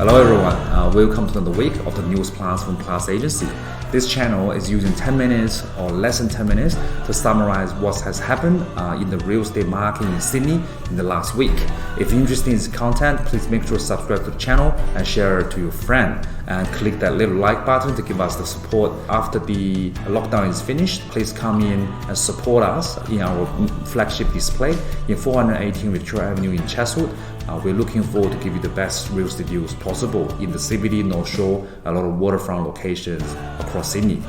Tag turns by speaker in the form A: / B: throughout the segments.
A: Hello everyone, welcome to another week of the news plans from Plus Agency. This channel is using 10 minutes or less than 10 minutes to summarize what has happened in the real estate market in Sydney in the last week. If you're interested in this content, please make sure to subscribe to the channel and share it to your friend. And click that little like button to give us the support. After the lockdown is finished, please come in and support us in our flagship display in 418 Victoria Avenue in Chatswood. We're looking forward to give you the best real estate deals possible in the CBD, North Shore, a lot of waterfront locations across Sydney.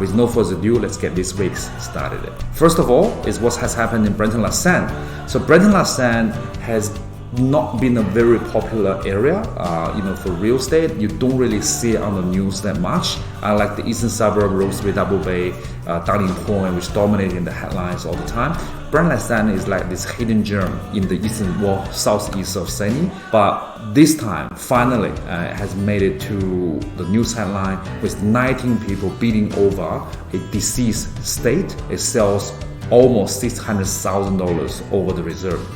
A: With no further ado, let's get this week started. First of all is what has happened in Brenton La Sand. So Brenton La Sand has not been a very popular area, for real estate. You don't really see it on the news that much. Like the eastern suburb, Rosebery, Double Bay, Darling Point, which dominate in the headlines all the time. Brenton La Sand is like this hidden gem in the southeast of Sydney. But this time, finally, it has made it to the news headline with 19 people bidding over a deceased estate. It sells almost $600,000 over the reserve.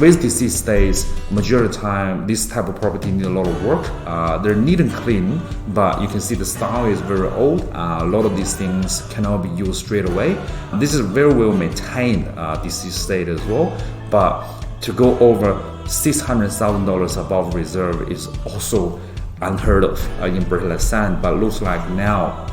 A: With deceased estates, majority of the time, this type of property need a lot of work. They're neat and clean, but you can see the style is very old. A lot of these things cannot be used straight away. This is very well maintained deceased estate as well, but to go over $600,000 above reserve is also unheard of in Brenton La Sand. But looks like now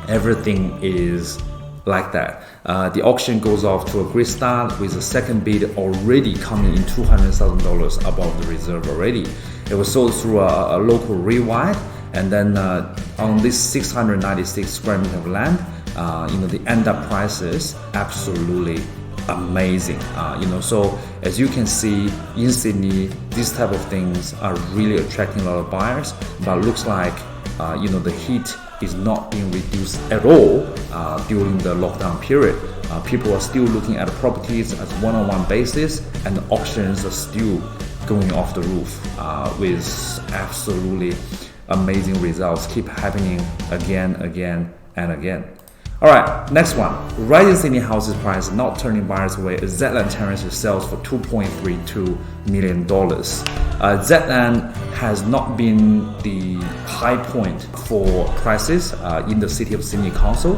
A: everything is like that. The auction goes off to a great start with the second bid already coming in $200,000 above the reserve already. It was sold through a local rewire, and then on this 696 square meter of land, the end up prices absolutely amazing. So as you can see in Sydney, these type of things are really attracting a lot of buyers, but looks like the heat is not being reduced at all during the lockdown period. People are still looking at properties as one-on-one basis, and the auctions are still going off the roof with absolutely amazing results keep happening again and again. Alright, next one. Rising Sydney houses price not turning buyers away as Zetland Terrace sells for $2.32 million. Zetland has not been the high point for prices in the City of Sydney Council.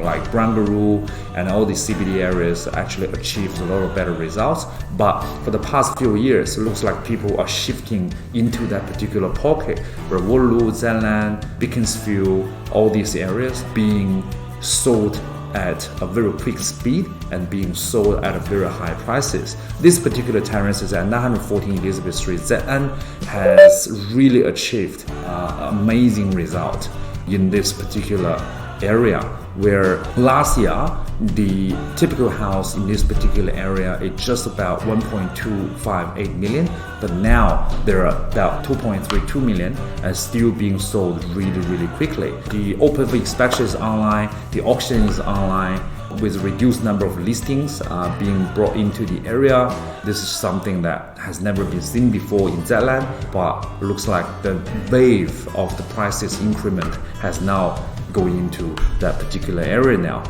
A: Like Barangaroo and all these CBD areas actually achieved a lot of better results. But for the past few years, it looks like people are shifting into that particular pocket where Waterloo, Zetland, Beaconsfield, all these areas being sold at a very quick speed and being sold at a very high prices. This particular terrace is at 914 Elizabeth Street. Zetland has really achieved amazing result in this particular area, where last year the typical house in this particular area is just about 1.258 million, but now they're about 2.32 million and still being sold really quickly. The open for inspection is online, the auction is online, with a reduced number of listings being brought into the area. This is something that has never been seen before in Zetland, but looks like the wave of the prices increment has now going into that particular area now.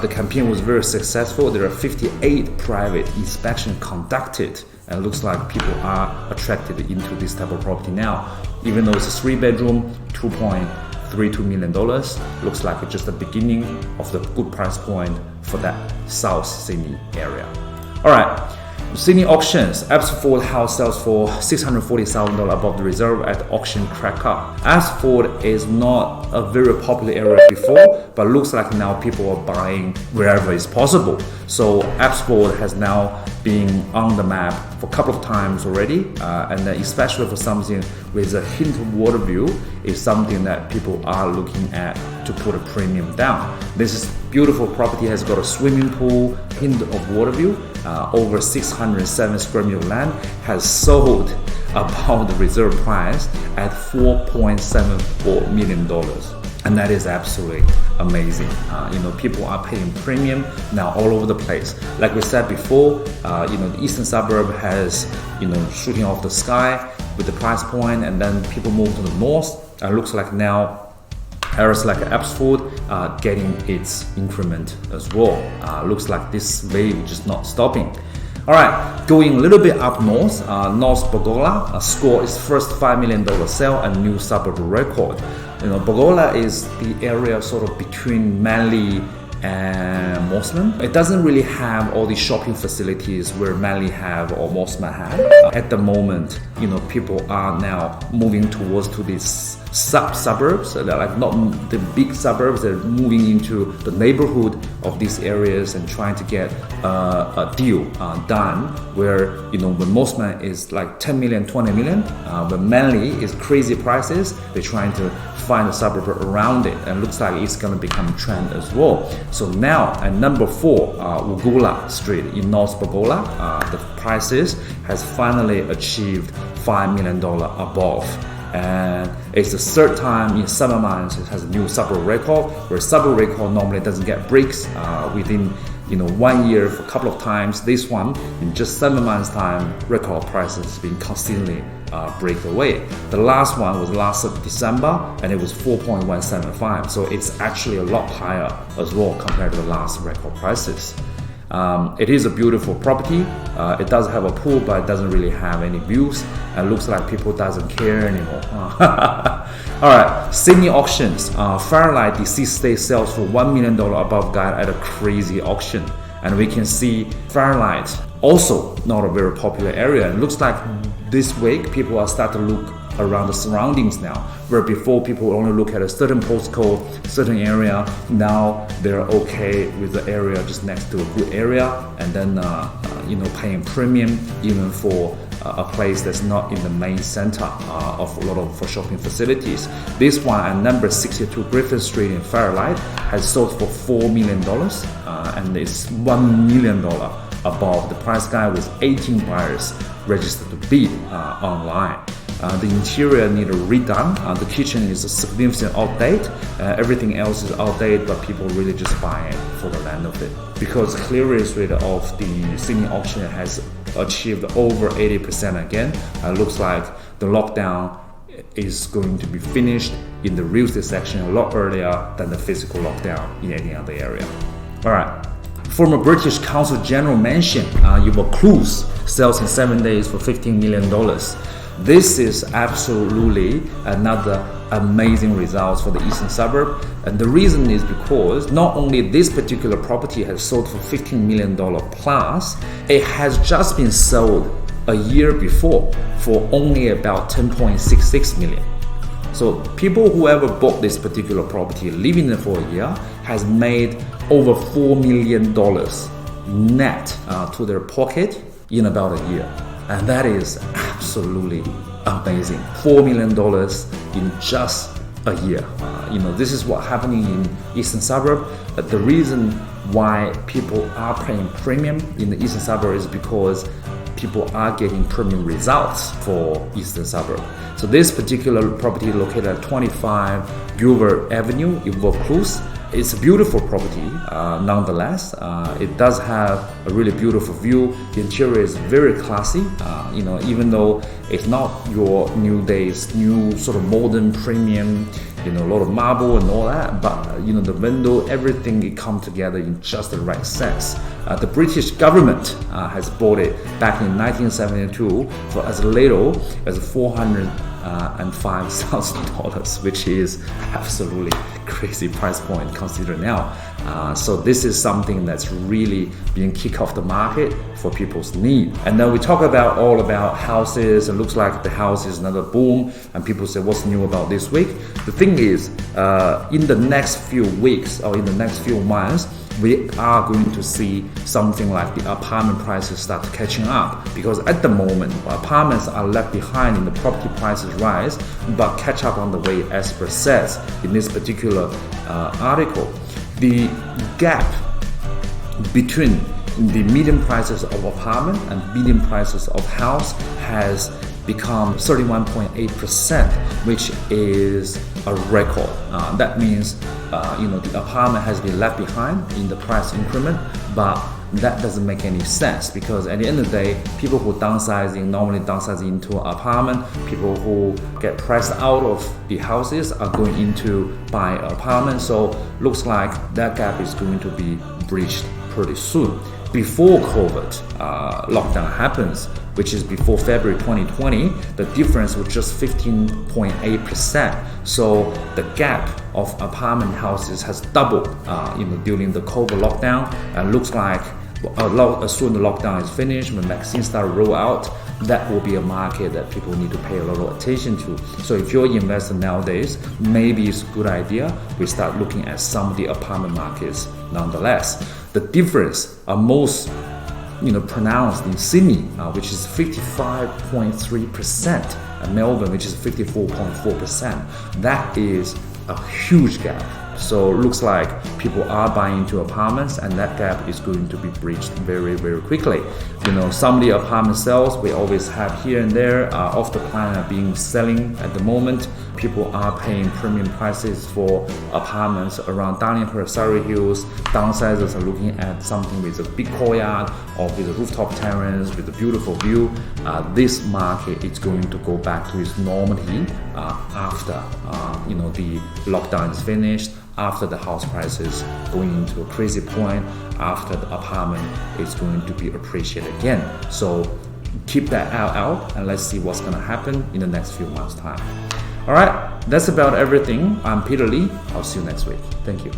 A: The campaign was very successful. There are 58 private inspections conducted, and looks like people are attracted into this type of property now. Even though it's a 3-bedroom, $2.32 million, looks like it's just the beginning of the good price point for that South Sydney area. Alright, Sydney auctions. Abbotsford house sells for $640,000 above the reserve at auction crack up. Abbotsford is not a very popular area before, but looks like now people are buying wherever is possible. So Abbotsford has now been on the map for a couple of times already, and especially for something with a hint of water view is something that people are looking at to put a premium down. This is beautiful property, has got a swimming pool, hint of water view, over 607 square meter of land, has sold above the reserve price at $4.74 million. And that is absolutely amazing. People are paying premium now all over the place. Like we said before, the eastern suburb has, shooting off the sky with the price point, and then people move to the north. And looks like now areas like Abbotsford are getting its increment as well. Looks like this wave is just not stopping. All right, going a little bit up north, North Bogola scored its first $5 million sale and new suburb record. Bogola is the area sort of between Manly and Mosman. It doesn't really have all the shopping facilities where Manly have or Mosman have. At the moment, people are now moving towards to these suburbs, like not the big suburbs. They're moving into the neighborhood of these areas and trying to get a deal done. Where when Mosman is like 10 million, 20 million, when Manly is crazy prices, they're trying to find a suburb around it, and looks like it's going to become a trend as well. So now at number 4, Ugula Street in North Bogola, the prices has finally achieved $5 million above. And it's the third time in 7 months it has a new suburb record, where suburb record normally doesn't get breaks within 1 year for a couple of times. This one, in just 7 months time, record prices has been constantly break away. The last one was last December, and it was 4.175, so it's actually a lot higher as well compared to the last record prices. It is a beautiful property. It does have a pool, but it doesn't really have any views. It looks like people doesn't care anymore. Alright, Sydney auctions. Firelight deceased state sells for $1 million above guide at a crazy auction. And we can see Firelight also not a very popular area. It looks like this week people are starting to look around the surroundings now, where before people only look at a certain postcode, certain area. Now they're okay with the area just next to a good area, and then paying premium even for a place that's not in the main center of a lot of shopping facilities. This one at number 62 Griffin Street in Firelight has sold for $4 million, and it's $1 million above the price guide, with 18 buyers registered to bid online. The interior needs redone. The kitchen is a significant outdate. Everything else is outdated, but people really just buy it for the land of it. Because clearance rate of the Sydney auction has achieved over 80% again. Looks like the lockdown is going to be finished in the real estate section a lot earlier than the physical lockdown in any other area. Alright. Former British Consul General Mansion, Yuval Cruz, sells in 7 days for $15 million. This is absolutely another amazing result for the eastern suburb, and the reason is because not only this particular property has sold for $15 million plus, it has just been sold a year before for only about $10.66 million. So people who ever bought this particular property, living there for a year, has made over $4 million net to their pocket in about a year. And that is absolutely amazing. $4 million in just a year. This is what's happening in eastern suburb. The reason why people are paying premium in the eastern suburb is because people are getting premium results for eastern suburb. So this particular property located at 25 Gilbert Avenue in Vaucluse. It's a beautiful property, nonetheless. It does have a really beautiful view. The interior is very classy. Even though it's not your new days, new sort of modern premium, a lot of marble and all that, but the window, everything, it comes together in just the right sense. The British government has bought it back in 1972 for as little as $405,000, which is absolutely crazy price point considered now. So this is something that's really being kicked off the market for people's need. And then we talk all about houses. It looks like the house is another boom, and people say, what's new about this week? The thing is, in the next few weeks or in the next few months, we are going to see something like the apartment prices start catching up, because at the moment apartments are left behind in the property prices rise, but catch up on the way, as per says in this particular article. The gap between the median prices of apartment and median prices of house has become 31.8%, which is a record. That means the apartment has been left behind in the price increment, but that doesn't make any sense, because at the end of the day, people who normally downsizing into an apartment, people who get priced out of the houses are going into buy an apartment. So looks like that gap is going to be breached pretty soon. before COVID lockdown happens, which is before February 2020, the difference was just 15.8%. So the gap of apartment houses has doubled during the COVID lockdown. And looks like as soon as the lockdown is finished, when vaccines start to roll out, that will be a market that people need to pay a lot of attention to. So if you're an investor nowadays, maybe it's a good idea we start looking at some of the apartment markets nonetheless. The difference are most pronounced in Sydney, which is 55.3%, and Melbourne, which is 54.4%. That is a huge gap. So it looks like people are buying into apartments, and that gap is going to be breached very, very quickly. Some of the apartment sales we always have here and there off the plan are being selling at the moment. People are paying premium prices for apartments around Darlinghurst, Surrey Hills. Downsizers are looking at something with a big courtyard or with a rooftop terrace with a beautiful view. This market is going to go back to its normality after the lockdown is finished, after the house prices going into a crazy point, after the apartment is going to be appreciated again. So keep that out and let's see what's going to happen in the next few months' time. All right, that's about everything. I'm Peter Lee. I'll see you next week. Thank you.